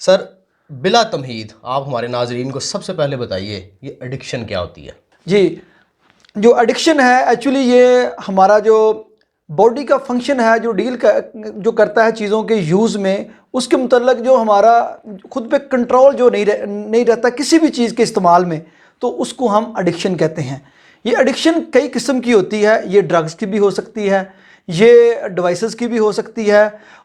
Sir, बिला तमहीद आप हमारे नाजरीन को सबसे पहले बताइए ये एडिक्शन क्या होती है। जी, जो एडिक्शन है एक्चुअली ये हमारा जो बॉडी का फंक्शन है, जो जो करता है चीज़ों के यूज़ में, उसके मुतल्लक जो हमारा खुद पे कंट्रोल जो नहीं रहता किसी भी चीज़ के इस्तेमाल में, तो उसको हम एडिक्शन कहते हैं। ये एडिक्शन कई किस्म की होती है। ये ड्रग्स की भी हो सकती है, ये डिवाइसेस की भी हो सकती है,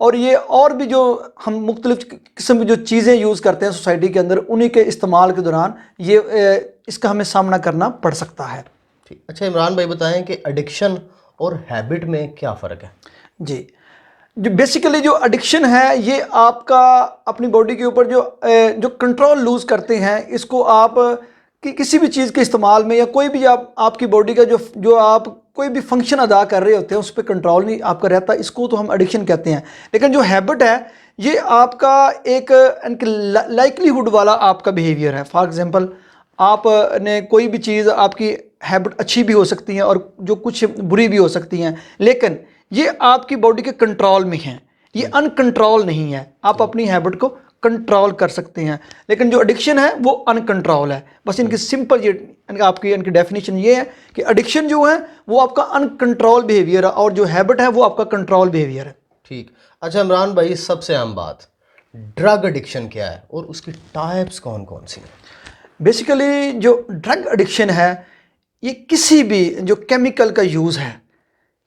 और ये और भी जो हम मुख्तलिफ किस्म की जो चीज़ें यूज़ करते हैं सोसाइटी के अंदर, उन्हीं के इस्तेमाल के दौरान ये इसका हमें सामना करना पड़ सकता है। ठीक, अच्छा इमरान भाई बताएं कि एडिक्शन और हैबिट में क्या फ़र्क है। जी, जो बेसिकली जो एडिक्शन है ये आपका अपनी बॉडी के ऊपर जो कंट्रोल लूज़ करते हैं, इसको आप किसी भी चीज़ के इस्तेमाल में, या कोई भी आपकी बॉडी का जो आप कोई भी फंक्शन अदा कर रहे होते हैं उस पर कंट्रोल नहीं आपका रहता, इसको तो हम एडिक्शन कहते हैं। लेकिन जो हैबिट है ये आपका एक लाइकलीहुड वाला आपका बिहेवियर है। फॉर एग्जांपल, आपने कोई भी चीज़, आपकी हैबिट अच्छी भी हो सकती हैं और जो कुछ बुरी भी हो सकती हैं, लेकिन ये आपकी बॉडी के कंट्रोल में है, ये अनकंट्रोल नहीं है। आप अपनी हैबिट को कंट्रोल कर सकते हैं, लेकिन जो एडिक्शन है वो अनकंट्रोल है। बस इनकी सिंपल ये इनकी डेफिनेशन ये है कि एडिक्शन जो है वो आपका अनकंट्रोल बिहेवियर है, और जो हैबिट है वो आपका कंट्रोल बिहेवियर है। ठीक, अच्छा इमरान भाई सबसे अहम बात, ड्रग एडिक्शन क्या है और उसकी टाइप्स कौन कौन सी हैं। बेसिकली जो ड्रग एडिक्शन है ये किसी भी जो केमिकल का यूज़ है,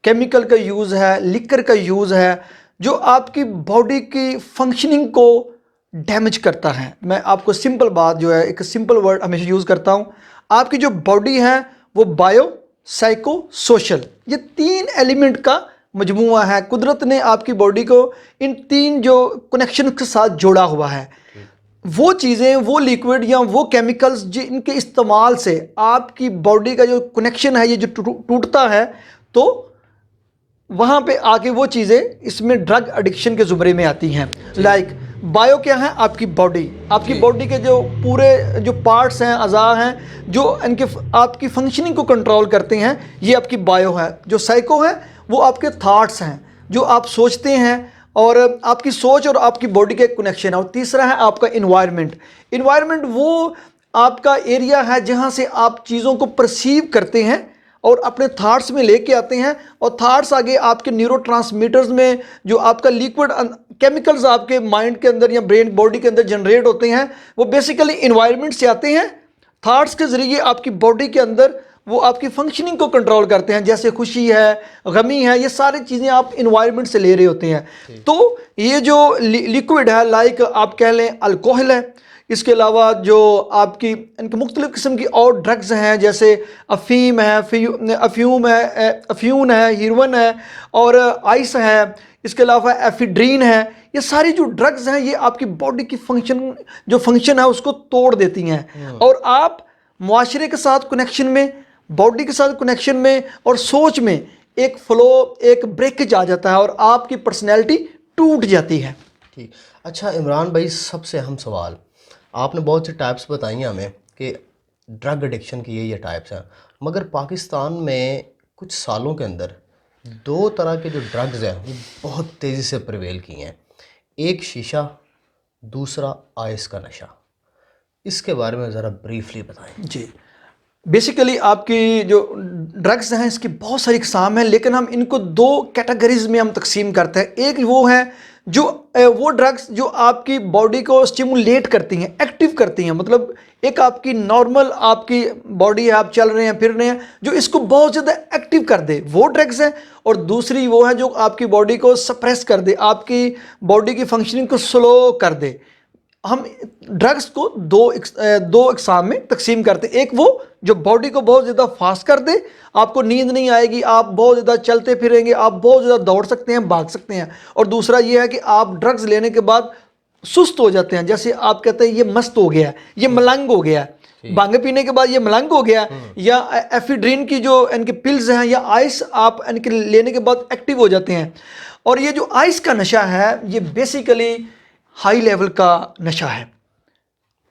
लिकर का यूज़ है, जो आपकी बॉडी की फंक्शनिंग को डैमेज करता है। मैं आपको सिंपल बात जो है, एक सिंपल वर्ड हमेशा यूज़ करता हूँ। आपकी जो बॉडी है वो बायो, साइको, सोशल, ये 3 एलिमेंट का मजमूआ है। कुदरत ने आपकी बॉडी को इन 3 जो कनेक्शन के साथ जोड़ा हुआ है। वो चीज़ें, वो लिक्विड या वो केमिकल्स जिनके इस्तेमाल से आपकी बॉडी का जो कनेक्शन है ये जो टूटता है, तो वहाँ पे आके वो चीज़ें इसमें ड्रग एडिक्शन के ज़ुमरे में आती हैं। लाइक बायो क्या है, आपकी बॉडी के जो पूरे जो पार्ट्स हैं, अज़ा हैं, जो इनके आपकी फंक्शनिंग को कंट्रोल करते हैं, ये आपकी बायो है। जो साइको है वो आपके थाट्स हैं, जो आप सोचते हैं, और आपकी सोच और आपकी बॉडी का कनेक्शन है। और तीसरा है आपका इन्वायरमेंट वो आपका एरिया है जहाँ से आप चीज़ों को परसीव करते हैं और अपने थाट्स में लेके आते हैं, और थाट्स आगे आपके न्यूरोट्रांसमीटर्स में जो आपका लिक्विड केमिकल्स आपके माइंड के अंदर या ब्रेन बॉडी के अंदर जनरेट होते हैं, वो बेसिकली इन्वायरमेंट से आते हैं। थाट्स के ज़रिए आपकी बॉडी के अंदर वो आपकी फंक्शनिंग को कंट्रोल करते हैं। जैसे खुशी है, गमी है, ये सारी चीज़ें आप इन्वायरमेंट से ले रहे होते हैं। तो ये जो लिक्विड है, लाइक आप कह लें अल्कोहल है, इसके अलावा जो आपकी इनके मुख्तलिफ़ किस्म की और ड्रग्स हैं, जैसे अफीम है, अफ्यून है, हीरोइन है, और आइस है, इसके अलावा एफिड्रीन है। ये सारी जो ड्रग्स हैं ये आपकी बॉडी की फंक्शन है उसको तोड़ देती हैं, और आप मुआशरे के साथ कनेक्शन में, बॉडी के साथ कनेक्शन में और सोच में एक फ्लो, एक ब्रेकेज आ जाता है, और आपकी पर्सनैलिटी टूट जाती है। ठीक, अच्छा इमरान भाई सबसे अहम सवाल, आपने बहुत सी टाइप्स बताई हैं हमें कि ड्रग एडिक्शन की ये टाइप्स हैं, मगर पाकिस्तान में कुछ सालों के अंदर 2 तरह के जो ड्रग्स हैं वो बहुत तेज़ी से प्रिवेल की हैं। एक शीशा, दूसरा आइस का नशा। इसके बारे में ज़रा ब्रीफली बताएं। जी, बेसिकली आपकी जो ड्रग्स हैं इसकी बहुत सारी इकसाम हैं, लेकिन हम इनको 2 कैटेगरीज में हम तकसीम करते हैं। एक वो है जो वो ड्रग्स जो आपकी बॉडी को स्टिमुलेट करती हैं, एक्टिव करती हैं। मतलब एक आपकी नॉर्मल आपकी बॉडी है, आप चल रहे हैं, फिर रहे हैं, जो इसको बहुत ज़्यादा एक्टिव कर दे, वो ड्रग्स है। और दूसरी वो है जो आपकी बॉडी को सप्रेस कर दे, आपकी बॉडी की फंक्शनिंग को स्लो कर दे। हम ड्रग्स को 2 इकसाम में तकसीम करते हैं। एक वो जो बॉडी को बहुत ज़्यादा फास्ट कर दे, आपको नींद नहीं आएगी, आप बहुत ज़्यादा चलते फिरेंगे, आप बहुत ज़्यादा दौड़ सकते हैं, भाग सकते हैं। और दूसरा ये है कि आप ड्रग्स लेने के बाद सुस्त हो जाते हैं, जैसे आप कहते हैं ये मस्त हो गया, ये मलंग हो गया, भांग पीने के बाद ये मलंग हो गया, या एफिड्रीन की जो इनके पिल्स हैं, या आइस आप इनके लेने के बाद एक्टिव हो जाते हैं। और ये जो आइस का नशा है ये बेसिकली हाई लेवल का नशा है।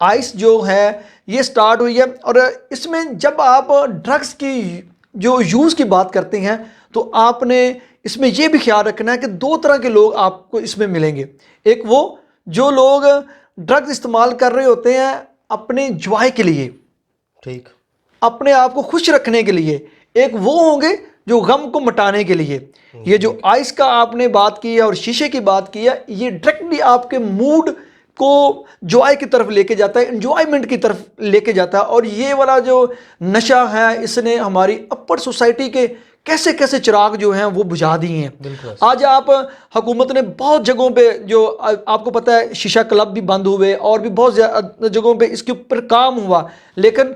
आइस जो है ये स्टार्ट हुई है, और इसमें जब आप ड्रग्स की जो यूज़ की बात करते हैं तो आपने इसमें यह भी ख्याल रखना है कि 2 तरह के लोग आपको इसमें मिलेंगे। एक वो जो लोग ड्रग्स इस्तेमाल कर रहे होते हैं अपने जॉय के लिए, ठीक। अपने आप को खुश रखने के लिए। एक वो होंगे जो गम को मिटाने के लिए। ये जो आइस का आपने बात की है और शीशे की बात की है, ये डायरेक्टली आपके मूड को जॉय की तरफ लेके जाता है, एंजॉयमेंट की तरफ लेके जाता है। और ये वाला जो नशा है, इसने हमारी अपर सोसाइटी के कैसे कैसे चिराग जो हैं वो बुझा दिए हैं। आज आप हुकूमत ने बहुत जगहों पे, जो आपको पता है शीशा क्लब भी बंद हुए और भी बहुत जगहों पे इसके ऊपर काम हुआ, लेकिन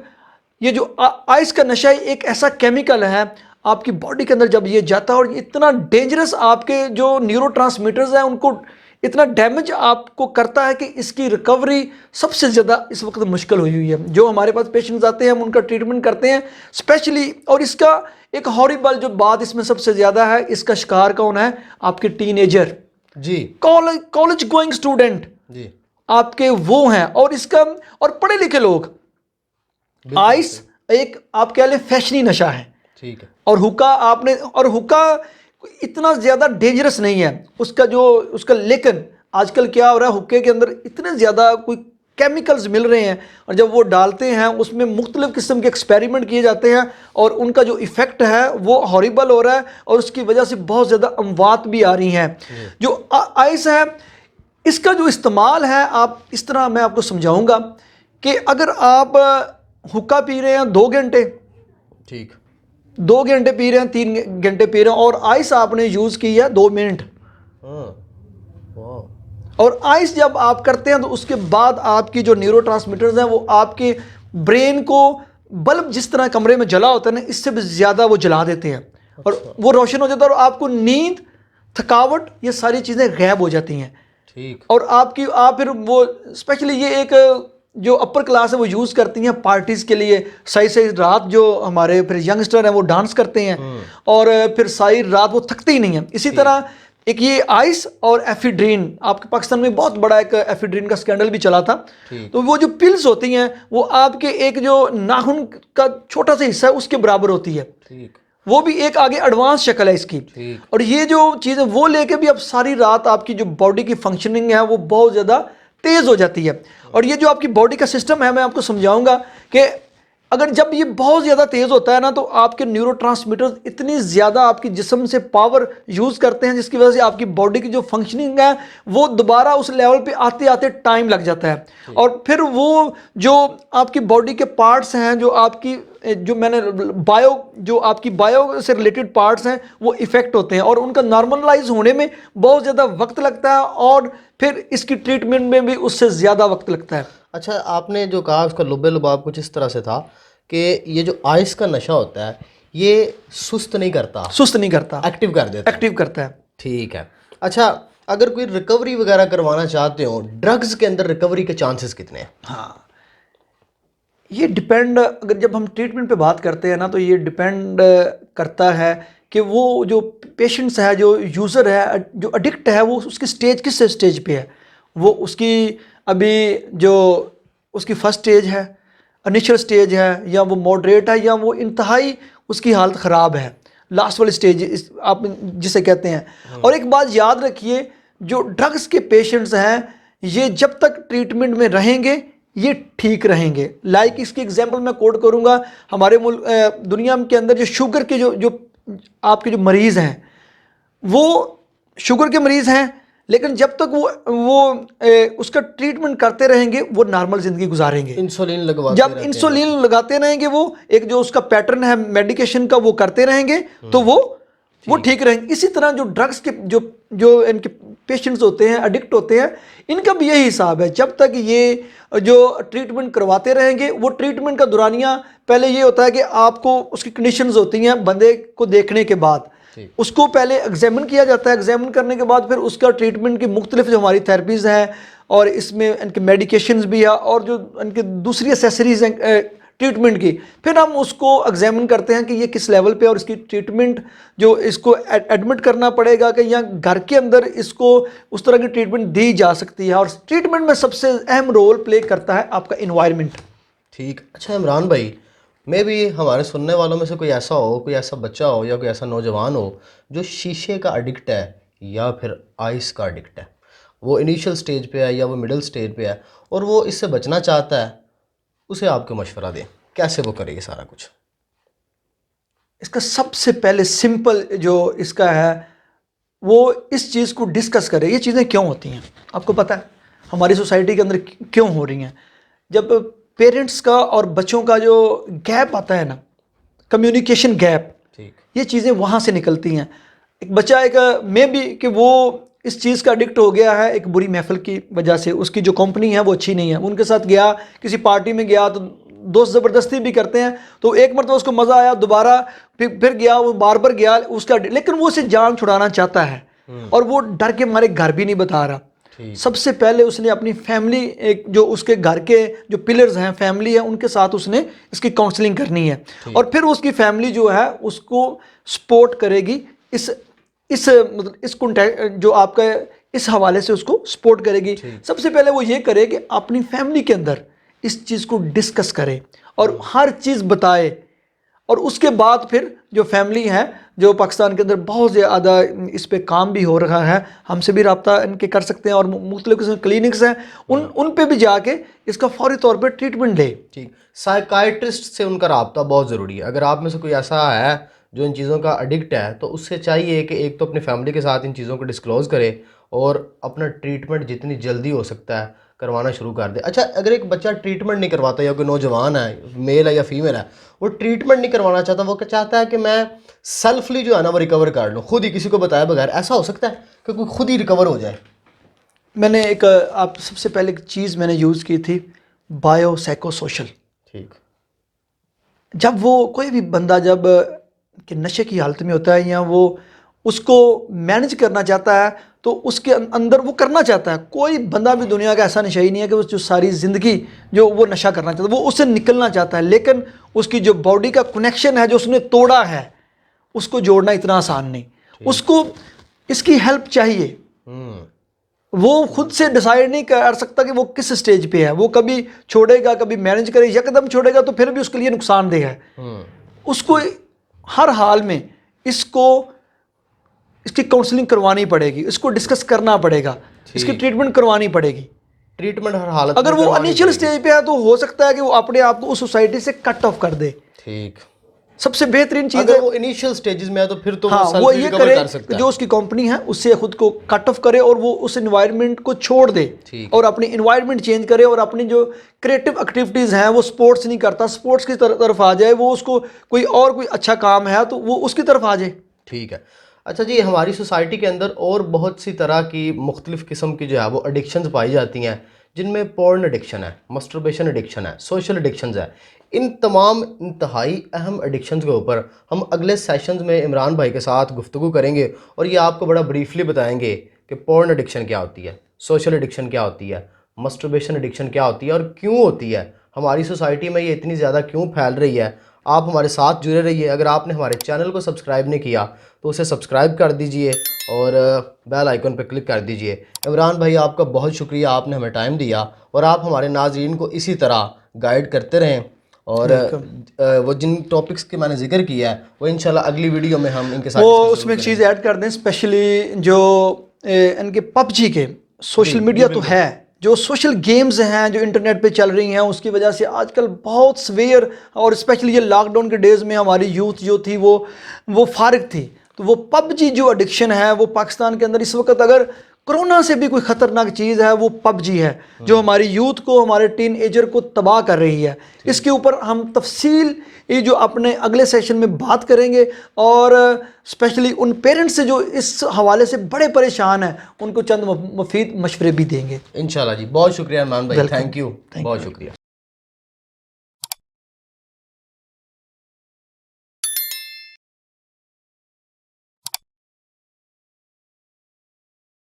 ये जो आइस का नशा एक ऐसा केमिकल है आपकी बॉडी के अंदर जब ये जाता है, और इतना डेंजरस आपके जो न्यूरोट्रांसमीटर्स हैं उनको इतना डैमेज आपको करता है कि इसकी रिकवरी सबसे ज़्यादा इस वक्त मुश्किल हुई है। जो हमारे पास पेशेंट्स आते हैं हम उनका ट्रीटमेंट करते हैं स्पेशली। और इसका एक हॉरिबल जो बात इसमें सबसे ज़्यादा है, इसका शिकार कौन है? आपके टीनेजर जी, कॉलेज गोइंग स्टूडेंट जी, आपके वो हैं। और इसका, और पढ़े लिखे लोग, आइस एक आप कह लें फैशनी नशा है। ठीक है। और हुक्का इतना ज़्यादा डेंजरस नहीं है उसका लेकिन आजकल क्या हो रहा है, हुक्के के अंदर इतने ज़्यादा कोई केमिकल्स मिल रहे हैं, और जब वो डालते हैं उसमें मुख्तलिफ किस्म के एक्सपेरिमेंट किए जाते हैं, और उनका जो इफ़ेक्ट है वो हॉरिबल हो रहा है, और उसकी वजह से बहुत ज़्यादा अमवात भी आ रही हैं। जो आइस है, इसका जो इस्तेमाल है, आप इस तरह मैं आपको समझाऊंगा कि अगर आप हुक्का पी रहे हैं 2 घंटे, ठीक, 2 घंटे पी रहे हैं, 3 घंटे पी रहे हैं, और आइस आपने यूज़ की है 2 मिनट, हाँ, वाह, और आइस जब आप करते हैं तो उसके बाद आपकी जो न्यूरोट्रांसमीटर्स हैं वो आपके ब्रेन को बल्ब जिस तरह कमरे में जला होता है ना, इससे भी ज़्यादा वो जला देते हैं, और वो रोशन हो जाता है, और आपको नींद, थकावट, ये सारी चीज़ें गायब हो जाती हैं। ठीक, और आप फिर वो स्पेशली ये एक जो अपर क्लास है वो यूज़ करती हैं पार्टीज़ के लिए। सही सही रात जो हमारे फिर यंगस्टर हैं वो डांस करते हैं, और फिर सारी रात वो थकते ही नहीं हैं। इसी तरह एक ये आइस और एफिड्रीन, आपके पाकिस्तान में बहुत बड़ा एक एफिड्रीन का स्कैंडल भी चला था। तो वो जो पिल्स होती हैं वो आपके एक जो नाखून का छोटा सा हिस्सा है उसके बराबर होती है। ठीक, वो भी एक आगे एडवांस शक्ल है इसकी। ठीक, और ये जो चीज़ है वो लेके भी अब सारी रात आपकी जो बॉडी की फंक्शनिंग है वो बहुत ज़्यादा तेज़ हो जाती है। और ये जो आपकी बॉडी का सिस्टम है, मैं आपको समझाऊंगा कि अगर जब ये बहुत ज़्यादा तेज़ होता है ना, तो आपके न्यूरोट्रांसमीटर्स इतनी ज़्यादा आपकी जिस्म से पावर यूज़ करते हैं, जिसकी वजह से आपकी बॉडी की जो फंक्शनिंग है वो दोबारा उस लेवल पे आते आते टाइम लग जाता है। और फिर वो जो आपकी बॉडी के पार्ट्स हैं, जो आपकी जो मैंने जो आपकी बायो से रिलेटेड पार्ट्स हैं वो इफ़ेक्ट होते हैं, और उनका नॉर्मलाइज होने में बहुत ज़्यादा वक्त लगता है, और फिर इसकी ट्रीटमेंट में भी उससे ज़्यादा वक्त लगता है। अच्छा, आपने जो कहा उसका लुब्बे लुबाब कुछ इस तरह से था कि ये जो आइस का नशा होता है ये सुस्त नहीं करता, एक्टिव कर देता है। एक्टिव करता है। ठीक है। अच्छा, अगर कोई रिकवरी वगैरह करवाना चाहते हो, ड्रग्स के अंदर रिकवरी के चांसेस कितने हैं? हाँ, ये डिपेंड, अगर जब हम ट्रीटमेंट पे बात करते हैं ना, तो ये डिपेंड करता है कि वो जो पेशेंट्स है, जो यूज़र है, जो एडिक्ट है, वो उसकी स्टेज किस स्टेज पे है। वो उसकी अभी जो उसकी फर्स्ट स्टेज है, इनिशियल स्टेज है, या वो मॉडरेट है, या वो इंतहाई उसकी हालत ख़राब है, लास्ट वाली स्टेज आप जिसे कहते हैं। और एक बात याद रखिए, जो ड्रग्स के पेशेंट्स हैं ये जब तक ट्रीटमेंट में रहेंगे ये ठीक रहेंगे। लाइक इसकी एग्जांपल मैं कोट करूंगा, हमारे मुल्क दुनिया के अंदर जो शुगर के जो आपके जो मरीज़ हैं वो शुगर के मरीज़ हैं, लेकिन जब तक वो उसका ट्रीटमेंट करते रहेंगे वो नॉर्मल ज़िंदगी गुजारेंगे। इंसुलिन लगवाते जब रहते हैं। इंसुलिन लगाते रहेंगे, वो एक जो उसका पैटर्न है मेडिकेशन का वो करते रहेंगे, तो वो ठीक रहेंगे। इसी तरह जो ड्रग्स के जो इनके पेशेंट्स होते हैं, एडिक्ट होते हैं, इनका भी यही हिसाब है। जब तक ये जो ट्रीटमेंट करवाते रहेंगे, वो ट्रीटमेंट का दौरानिया पहले ये होता है कि आपको उसकी कंडीशंस होती हैं, बंदे को देखने के बाद उसको पहले एग्जामिन किया जाता है। एग्जामिन करने के बाद फिर उसका ट्रीटमेंट की मुख्तलिफ जो हमारी थेरेपीज़ हैं, और इसमें इनके मेडिकेशंस भी है, और जो इनके दूसरी एसेसरीज हैं ट्रीटमेंट की, फिर हम उसको एग्जामिन करते हैं कि ये किस लेवल पे, और इसकी ट्रीटमेंट जो इसको एडमिट करना पड़ेगा कि या घर के अंदर इसको उस तरह की ट्रीटमेंट दी जा सकती है। और ट्रीटमेंट में सबसे अहम रोल प्ले करता है आपका इन्वायरमेंट। ठीक। अच्छा इमरान भाई, मे भी हमारे सुनने वालों में से कोई ऐसा हो, कोई ऐसा बच्चा हो या कोई ऐसा नौजवान हो जो शीशे का एडिक्ट है या फिर आइस का एडिक्ट है। वो इनिशियल स्टेज पे है या वो मिडिल स्टेज पे है और वो इससे बचना चाहता है, उसे आपको मशवरा दें कैसे वो करे ये सारा कुछ? इसका सबसे पहले सिंपल जो इसका है वो इस चीज़ को डिस्कस करें, ये चीज़ें क्यों होती हैं। आपको पता है हमारी सोसाइटी के अंदर क्यों हो रही हैं। जब पेरेंट्स का और बच्चों का जो गैप आता है ना, कम्युनिकेशन गैप, ठीक। ये चीज़ें वहाँ से निकलती हैं। एक बच्चा एक मे भी कि वो इस चीज़ का एडिक्ट हो गया है एक बुरी महफिल की वजह से, उसकी जो कंपनी है वो अच्छी नहीं है, उनके साथ गया किसी पार्टी में गया तो दोस्त ज़बरदस्ती भी करते हैं, तो एक मरतबा उसको मज़ा आया, दोबारा फिर गया, वो बार बार गया उसका, लेकिन वो उसे जान छुड़ाना चाहता है और वो डर के मारे घर भी नहीं बता रहा। सबसे पहले उसने अपनी फैमिली, एक जो उसके घर के जो पिलर्स हैं, फैमिली है, उनके साथ उसने इसकी काउंसलिंग करनी है और फिर उसकी फैमिली जो है उसको सपोर्ट करेगी, इस मतलब इस कॉन्टैक्ट जो आपका इस हवाले से उसको सपोर्ट करेगी। सबसे पहले वो ये करे कि अपनी फैमिली के अंदर इस चीज़ को डिस्कस करे और हर चीज़ बताए, और उसके बाद फिर जो फैमिली है, जो पाकिस्तान के अंदर बहुत ज़्यादा इस पे काम भी हो रहा है, हमसे भी रब्ता इनके कर सकते हैं और मुख्तलिफ किस्म के क्लिनिक्स हैं, उन पे भी जाके इसका फौरी तौर पे ट्रीटमेंट ले। ठीक, साइकाइट्रिस्ट से उनका रब्ता बहुत ज़रूरी है। अगर आप में से कोई ऐसा है जो इन चीज़ों का एडिक्ट है तो उससे चाहिए कि एक तो अपनी फैमिली के साथ इन चीज़ों को डिस्क्लोज़ करे और अपना ट्रीटमेंट जितनी जल्दी हो सकता है करवाना शुरू कर दे। अच्छा, अगर एक बच्चा ट्रीटमेंट नहीं करवाता या कोई नौजवान है, मेल है या फीमेल है, वो ट्रीटमेंट नहीं करवाना चाहता, वो क्या चाहता है कि मैं सेल्फली जो है ना वो रिकवर कर लूँ, खुद ही किसी को बताए बगैर, ऐसा हो सकता है कि कोई खुद ही रिकवर हो जाए? मैंने एक आप सबसे पहले एक चीज़ मैंने यूज़ की थी, बायो साइको सोशल। ठीक। जब वो कोई भी बंदा जब कि नशे की हालत में होता है या वो उसको मैनेज करना चाहता है तो उसके अंदर वो करना चाहता है। कोई बंदा भी दुनिया का ऐसा नशा ही नहीं है कि वो जो सारी ज़िंदगी जो वो नशा करना चाहता है, वो उससे निकलना चाहता है, लेकिन उसकी जो बॉडी का कनेक्शन है जो उसने तोड़ा है उसको जोड़ना इतना आसान नहीं। उसको इसकी हेल्प चाहिए। वो खुद से डिसाइड नहीं कर सकता कि वो किस स्टेज पे है, वो कभी छोड़ेगा कभी मैनेज करे, यकदम छोड़ेगा तो फिर भी उसके लिए नुकसानदेह है। उसको हर हाल में इसकी काउंसलिंग करवानी पड़ेगी, इसको डिस्कस करना पड़ेगा, इसकी ट्रीटमेंट करवानी पड़ेगी। ट्रीटमेंट हर हालत अगर वो इनिशियल स्टेज पे है तो हो सकता है कि वो अपने आप को उस सोसाइटी से कट ऑफ कर दे। ठीक। सबसे बेहतरीन चीज़ अगर वो इनिशियल स्टेजेस में है तो फिर तो हाँ, वो ये करे कि जो उसकी कंपनी है उससे खुद को कट ऑफ करे और वो उस एनवायरनमेंट को छोड़ दे और अपनी एनवायरनमेंट चेंज करे और अपनी जो क्रिएटिव एक्टिविटीज़ हैं, वो स्पोर्ट्स नहीं करता, स्पोर्ट्स की तरफ आ जाए, वो उसको कोई अच्छा काम है तो वो उसकी तरफ आ जाए। ठीक है। अच्छा जी, हमारी सोसाइटी के अंदर और बहुत सी तरह की मुख्तलिफ़ किस्म की जो है वो एडिक्शंस पाई जाती हैं, जिनमें पोर्न एडिक्शन है, मस्टरबेशन एडिक्शन है, सोशल एडिक्शंस है। इन तमाम इंतहाई अहम एडिक्शंस के ऊपर हम अगले सेशंस में इमरान भाई के साथ गुफ्तगू करेंगे और ये आपको बड़ा ब्रीफली बताएंगे कि पोर्न एडिक्शन क्या होती है, सोशल एडिक्शन क्या होती है, मस्टरबेशन एडिक्शन क्या होती है और क्यों होती है, हमारी सोसाइटी में ये इतनी ज़्यादा क्यों फैल रही है। आप हमारे साथ जुड़े रहिए। अगर आपने हमारे चैनल को सब्सक्राइब नहीं किया तो उसे सब्सक्राइब कर दीजिए और बेल आइकन पर क्लिक कर दीजिए। इमरान भाई, आपका बहुत शुक्रिया, आपने हमें टाइम दिया और आप हमारे नाज़रीन को इसी तरह गाइड करते रहें और वो जिन टॉपिक्स के मैंने जिक्र किया है वो इंशाल्लाह अगली वीडियो में हम इनके साथ वो उसमें एक चीज़ ऐड कर दें, स्पेशली जो इनके पबजी के सोशल मीडिया तो है, जो सोशल गेम्स हैं जो इंटरनेट पे चल रही हैं, उसकी वजह से आजकल बहुत सवेयर और स्पेशली ये लॉकडाउन के डेज़ में हमारी यूथ जो थी वो फारिग थी, तो वो पबजी जो एडिक्शन है वो पाकिस्तान के अंदर इस वक्त अगर कोरोना से भी कोई ख़तरनाक चीज़ है वो पबजी है, जो हमारी यूथ को, हमारे टीन एजर को तबाह कर रही है। इसके ऊपर हम तफसील ये जो अपने अगले सेशन में बात करेंगे और स्पेशली उन पेरेंट्स से जो इस हवाले से बड़े परेशान हैं उनको चंद मुफीद मशवरे भी देंगे इंशाल्लाह जी। बहुत शुक्रिया इमरान भाई, थैंक यू, बहुत शुक्रिया।